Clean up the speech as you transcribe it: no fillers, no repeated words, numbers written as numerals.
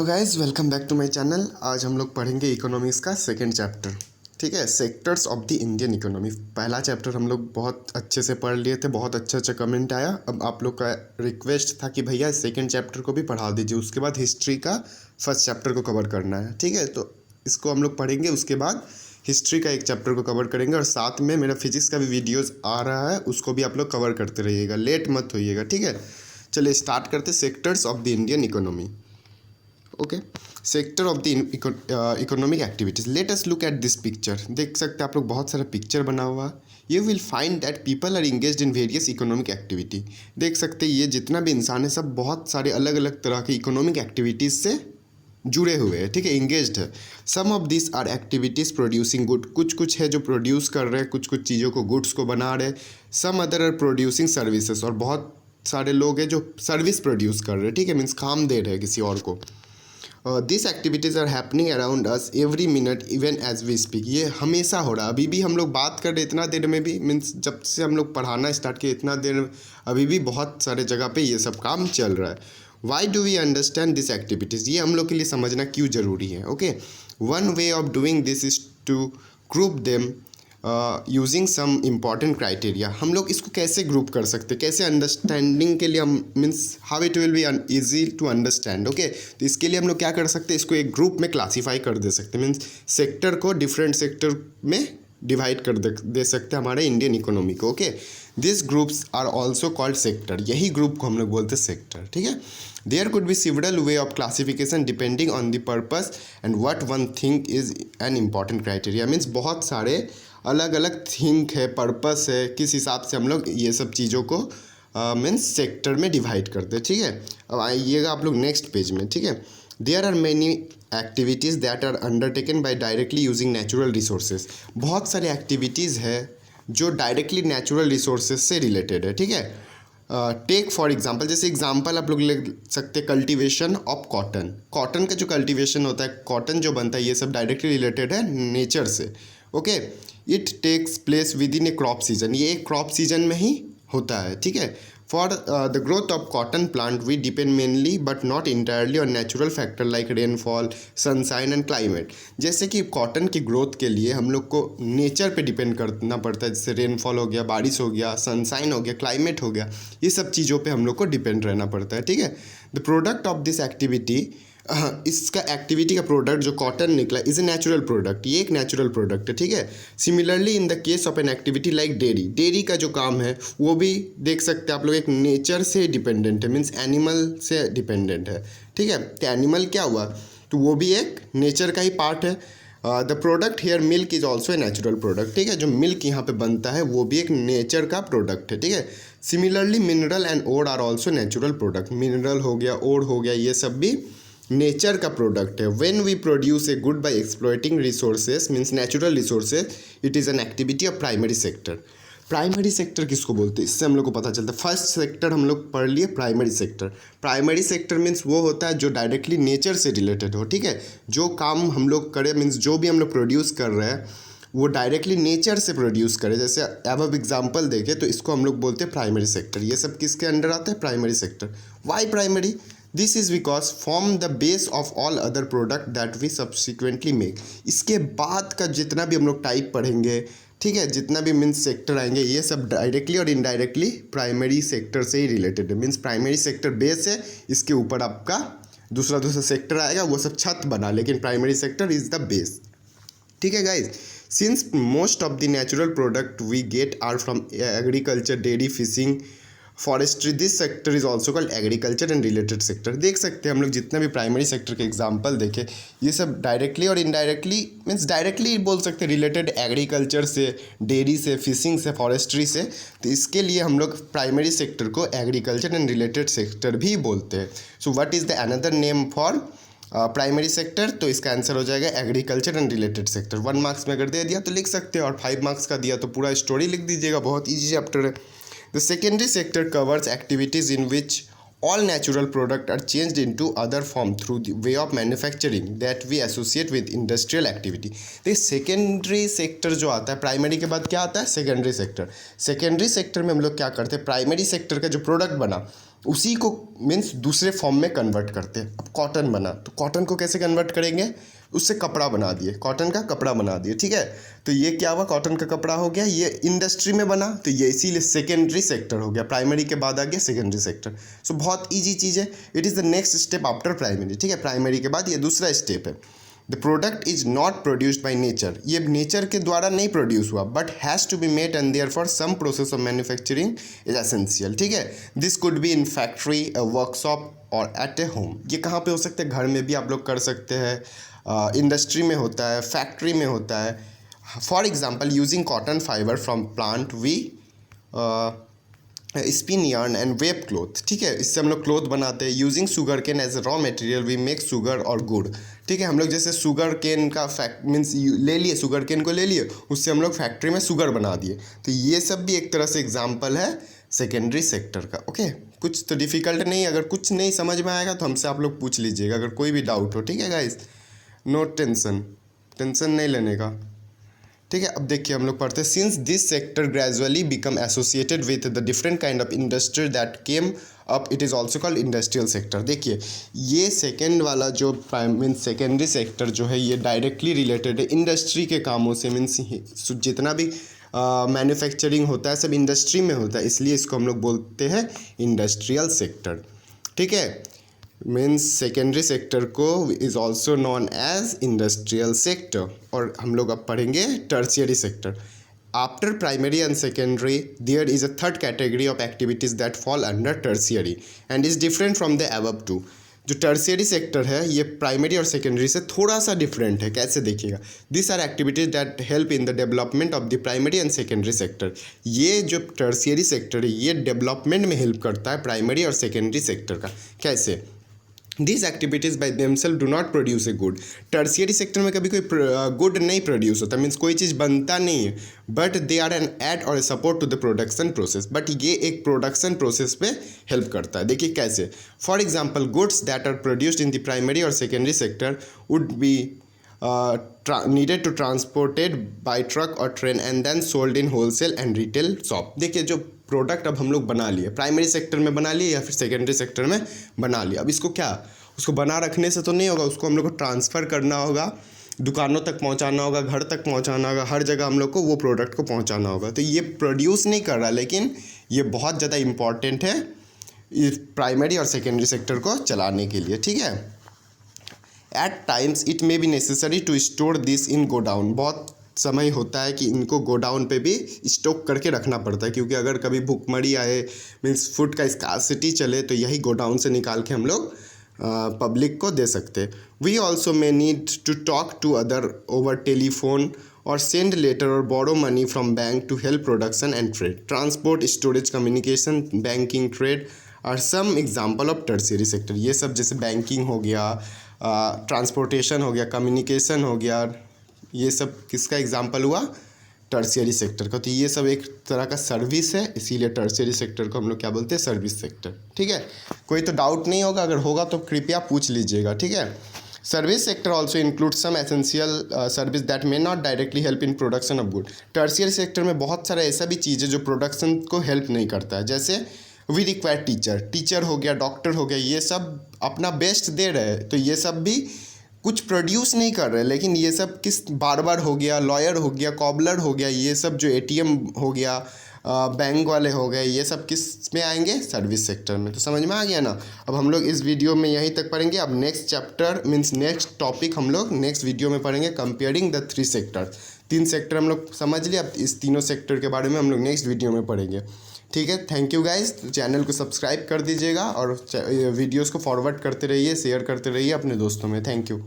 Guys welcome back to my channel. आज हम लोग पढ़ेंगे इकोनॉमिक्स का सेकंड चैप्टर। ठीक है, sectors of the Indian economy. पहला चैप्टर हम लोग बहुत अच्छे से पढ़ लिए थे, बहुत अच्छा कमेंट आया। अब आप लोग का रिक्वेस्ट था कि भैया सेकंड चैप्टर को भी पढ़ा दीजिए, उसके बाद हिस्ट्री का फर्स्ट चैप्टर को कवर करना है। ठीक है, तो इसको हम लोग पढ़ेंगे, उसके बाद हिस्ट्री का एक चैप्टर को कवर करेंगे और साथ में मेरा फिजिक्स का भी वीडियोज़ आ रहा है, उसको भी आप लोग कवर करते रहिएगा, लेट मत होइएगा। ठीक है, चलिए स्टार्ट करते sectors of the Indian economy. Okay, sector of the economic activities. Let us look at this picture. देख सकते हैं आप लोग, बहुत सारा पिक्चर बना हुआ। You will find that people are engaged in various economic activity. देख सकते हैं ये जितना भी इंसान है सब बहुत सारे अलग अलग तरह के इकोनॉमिक एक्टिविटीज़ से जुड़े हुए हैं। ठीक है, इंगेज्ड है। Some of this are activities producing good. कुछ है जो प्रोड्यूस कर रहे हैं, कुछ चीज़ों को गुड्स को बना रहे हैं। Some other are producing services, और बहुत सारे लोग हैं जो सर्विस प्रोड्यूस कर रहे हैं। ठीक है, मीन्स काम दे रहे हैं किसी और को। This activities are happening around us every minute even as we speak. ये हमेशा हो रहा है, अभी भी हम लोग बात कर रहे इतना देर में भी, मीन्स जब से हम लोग पढ़ाना स्टार्ट किए इतना देर अभी भी बहुत सारे जगह पे ये सब काम चल रहा है। Why do we understand this activities? ये हम लोग के लिए समझना क्यों ज़रूरी है। Okay, one way of doing this is to group them using some important criteria. हम लोग इसको कैसे ग्रुप कर सकते हैं, कैसे अंडरस्टैंडिंग के लिए हम, means how it will be easy to understand. Okay, तो इसके लिए हम लोग क्या कर सकते हैं, इसको एक ग्रुप में क्लासीफाई कर दे सकते हैं। मीन्स सेक्टर को डिफरेंट सेक्टर में डिवाइड कर दे सकते हैं हमारे इंडियन इकोनॉमी को। Okay, this groups are also called sector. यही ग्रुप को हम लोग बोलते हैं सेक्टर। ठीक है, there could be several way of classification depending on the purpose and what one think is an important criteria. Means बहुत सारे अलग अलग थिंक है, पर्पस है, किस हिसाब से हम लोग ये सब चीज़ों को मीन्स सेक्टर में डिवाइड करते हैं। ठीक है, अब आइएगा आप लोग नेक्स्ट पेज में। ठीक है, there are many activities that are undertaken by directly using natural resources. बहुत सारे एक्टिविटीज़ है जो डायरेक्टली नेचुरल रिसोर्सेज से रिलेटेड है। ठीक है, टेक फॉर एग्जाम्पल, जैसे एग्जाम्पल आप लोग ले सकते हैं कल्टिवेशन ऑफ कॉटन। कॉटन का जो कल्टिवेशन होता है, कॉटन जो बनता है, ये सब डायरेक्टली रिलेटेड है नेचर से। Okay, it takes place within a crop season. ये एक क्रॉप सीजन में ही होता है। ठीक है, for the growth of cotton plant we depend mainly but not entirely on natural factor like rainfall, sunshine and climate. जैसे कि cotton की ग्रोथ के लिए हम लोग को नेचर पे डिपेंड करना पड़ता है, जैसे रेनफॉल हो गया, बारिश हो गया, सनसाइन हो गया, क्लाइमेट हो गया, ये सब चीज़ों पे हम लोग को डिपेंड रहना पड़ता है। ठीक है, the product of this activity, इसका एक्टिविटी का प्रोडक्ट जो कॉटन निकला इज़ ए नेचुरल प्रोडक्ट। ये एक नेचुरल प्रोडक्ट है। ठीक है, similarly in the case of an activity like dairy, dairy का जो काम है वो भी देख सकते हैं आप लोग एक नेचर से डिपेंडेंट है, मीन्स एनिमल से डिपेंडेंट है। ठीक है, तो एनिमल क्या हुआ, तो वो भी एक नेचर का ही पार्ट है। The product here milk is also a natural product. ठीक है, जो मिल्क यहाँ पे बनता है वो भी एक नेचर का प्रोडक्ट है। ठीक है, similarly mineral and ore are also natural product. Mineral हो गया, ओड हो गया, ये सब भी नेचर का प्रोडक्ट है। When we produce a good by exploiting resources means natural resources, it is an activity of primary sector. Primary sector किसको बोलते हैं, इससे हम लोग को पता चलता है। फर्स्ट सेक्टर हम लोग पढ़ लिए, primary sector. Primary sector means वो होता है जो डायरेक्टली नेचर से रिलेटेड हो। ठीक है, जो काम हम लोग करें, मीन्स जो भी हम लोग प्रोड्यूस कर रहे हैं वो डायरेक्टली नेचर से प्रोड्यूस करें। जैसे अब एग्जांपल देखें तो इसको हम लोग बोलते हैं प्राइमरी सेक्टर। ये सब किसके अंडर आता है, primary sector. Why primary? This is because form the base of all other product that we subsequently make. इसके बाद का जितना भी हम लोग टाइप पढ़ेंगे, ठीक है, जितना भी मीन्स सेक्टर आएंगे, ये सब डायरेक्टली और इनडायरेक्टली प्राइमरी सेक्टर से ही रिलेटेड है। मीन्स प्राइमरी सेक्टर बेस है, इसके ऊपर आपका दूसरा सेक्टर आएगा, वो सब छत बना, लेकिन primary sector is the base. ठीक है guys, since most of the natural product we get are from agriculture, dairy, fishing, forestry, this sector is also called agriculture and related sector. देख सकते हैं हम लोग जितना भी प्राइमरी सेक्टर के एग्जांपल देखें, ये सब डायरेक्टली और इनडायरेक्टली, मीन्स डायरेक्टली बोल सकते हैं रिलेटेड एग्रीकल्चर से, डेयरी से, फिशिंग से, फॉरेस्ट्री से। तो इसके लिए हम लोग प्राइमरी सेक्टर को एग्रीकल्चर एंड रिलेटेड सेक्टर भी बोलते हैं। So what is the another name for primary sector? तो इसका आंसर हो जाएगा agriculture and related sector. 1 marks में अगर दे दिया तो लिख सकते हैं, और 5 मार्क्स का दिया तो पूरा स्टोरी लिख दीजिएगा, बहुत ईजी चैप्टर है। The secondary sector covers activities in which all natural products are changed into other form through the way of manufacturing that we associate with industrial activity। तो सेकेंडरी सेक्टर जो आता है, primary के बाद क्या आता है, सेकेंडरी सेक्टर। सेकेंडरी सेक्टर में हम लोग क्या करते हैं, प्राइमरी सेक्टर का जो प्रोडक्ट बना उसी को मीन्स दूसरे फॉर्म में कन्वर्ट करते हैं। अब कॉटन बना, तो कॉटन को कैसे कन्वर्ट करेंगे, उससे कपड़ा बना दिए, कॉटन का कपड़ा बना दिए, ठीक है। तो ये क्या हुआ, कॉटन का कपड़ा हो गया, ये इंडस्ट्री में बना, तो ये इसीलिए सेकेंडरी सेक्टर हो गया, प्राइमरी के बाद आ गया सेकेंडरी सेक्टर। सो बहुत ईजी चीज़ है, it is the next step after primary, ठीक है। प्राइमरी के बाद ये दूसरा स्टेप है। The product is not produced by nature, ये नेचर के द्वारा नहीं प्रोड्यूस हुआ, but has to be made and therefore some process of manufacturing is essential, ठीक है। This could be in factory, workshop or at a home. ये कहाँ पे हो सकते हैं, घर में भी आप लोग कर सकते हैं, इंडस्ट्री में होता है, फैक्ट्री में होता है। For example using cotton fibre from plant we spin yarn and weave cloth, ठीक है। इससे हम लोग क्लोथ बनाते हैं। Using sugar cane as a raw material we make sugar or gur, ठीक है। हम लोग जैसे शुगर केन का मीन्स ले लिए, शुगर केन को ले लिए, उससे हम लोग फैक्ट्री में शुगर बना दिए। तो ये सब भी एक तरह से एग्जाम्पल है सेकेंडरी सेक्टर का, ओके। कुछ तो डिफ़िकल्ट नहीं, अगर कुछ नहीं समझ में आएगा तो हमसे आप लोग पूछ लीजिएगा, अगर कोई भी डाउट हो, ठीक है गाइस। नो टेंशन, टेंशन नहीं लेने का, ठीक है। अब देखिए हम लोग पढ़ते हैं, since this sector gradually become associated with the different kind of industry that came up, it is also called industrial sector. देखिए ये सेकेंड वाला जो मीन्स सेकेंडरी सेक्टर जो है, ये डायरेक्टली रिलेटेड है इंडस्ट्री के कामों से। मीन्स जितना भी मैन्युफैक्चरिंग होता है सब इंडस्ट्री में होता है, इसलिए इसको हम लोग बोलते हैं इंडस्ट्रियल सेक्टर, ठीक है। मीन्स सेकेंडरी सेक्टर को is also known as industrial sector. और हम लोग अब पढ़ेंगे tertiary sector. After primary and secondary there is a third category of activities that fall under tertiary and is different from the above two. जो tertiary sector है ये primary और secondary से थोड़ा सा डिफरेंट है। कैसे देखिएगा, this are activities that help in the development of the primary and secondary sector. ये जो टर्शियरी सेक्टर है ये डेवलपमेंट में हेल्प करता है प्राइमरी और सेकेंडरी सेक्टर का। कैसे, These activities by themselves do not produce a good। Tertiary sector में कभी कोई गुड नहीं प्रोड्यूस होता, मीन्स कोई चीज़ बनता नहीं है, but they are an aid और support to the production process. But ये एक प्रोडक्शन प्रोसेस पे हेल्प करता है। देखिए कैसे, for example goods that are produced in the primary और secondary sector would be needed to transported by truck or train and then sold in wholesale and retail shop। देखिए जो product अब हम लोग बना लिए, प्राइमरी सेक्टर में बना लिए या फिर सेकेंडरी सेक्टर में बना लिया, अब इसको क्या, उसको बना रखने से तो नहीं होगा, उसको हम लोग को ट्रांसफ़र करना होगा, दुकानों तक पहुंचाना होगा, घर तक पहुंचाना होगा, हर जगह हम लोग को वो प्रोडक्ट को पहुंचाना होगा। तो ये प्रोड्यूस नहीं कर रहा, लेकिन ये बहुत ज़्यादा इम्पॉर्टेंट है प्राइमरी और सेकेंडरी सेक्टर को चलाने के लिए, ठीक है। At times it may be necessary to store this in godown. बहुत समय होता है कि इनको गोडाउन पे भी स्टॉक करके रखना पड़ता है, क्योंकि अगर कभी भुखमरी आए, मीन्स फूड का स्कार्सिटी चले, तो यही गोडाउन से निकाल के हम लोग पब्लिक को दे सकते हैं। We also may need to talk to other over telephone or send letter or borrow money from bank to help production and trade. Transport, storage, communication, banking, trade are some example of tertiary sector. ये सब जैसे banking हो गया, transportation हो गया, communication हो गया, ये सब किसका एग्जाम्पल हुआ, टर्शियरी सेक्टर का। तो ये सब एक तरह का सर्विस है, इसीलिए टर्शियरी सेक्टर को हम लोग क्या बोलते हैं, सर्विस सेक्टर, ठीक है। कोई तो डाउट नहीं होगा, अगर होगा तो कृपया पूछ लीजिएगा, ठीक है। Service sector also include some essential service that may not directly help in production of good. Tertiary sector में बहुत सारा ऐसा भी चीज़ है जो प्रोडक्शन को हेल्प नहीं करता है। जैसे वी रिक्वायर टीचर हो गया, डॉक्टर हो गया, ये सब अपना बेस्ट दे रहे हैं, तो ये सब भी कुछ प्रोड्यूस नहीं कर रहे, लेकिन ये सब किस, बार्बर हो गया, लॉयर हो गया, कॉबलर हो गया, ये सब जो एटीएम हो गया, बैंक वाले हो गए, ये सब किस में आएंगे, सर्विस सेक्टर में। तो समझ में आ गया ना। अब हम लोग इस वीडियो में यहीं तक पढ़ेंगे। अब next chapter means next topic हम लोग नेक्स्ट वीडियो में पढ़ेंगे, कंपेयरिंग द 3 सेक्टर। 3 सेक्टर हम लोग समझ लिए, अब इस तीनों सेक्टर के बारे में हम लोग नेक्स्ट वीडियो में पढ़ेंगे, ठीक है। थैंक यू गाइस, चैनल को सब्सक्राइब कर दीजिएगा और वीडियोस को फॉरवर्ड करते रहिए, शेयर करते रहिए अपने दोस्तों में। Thank you.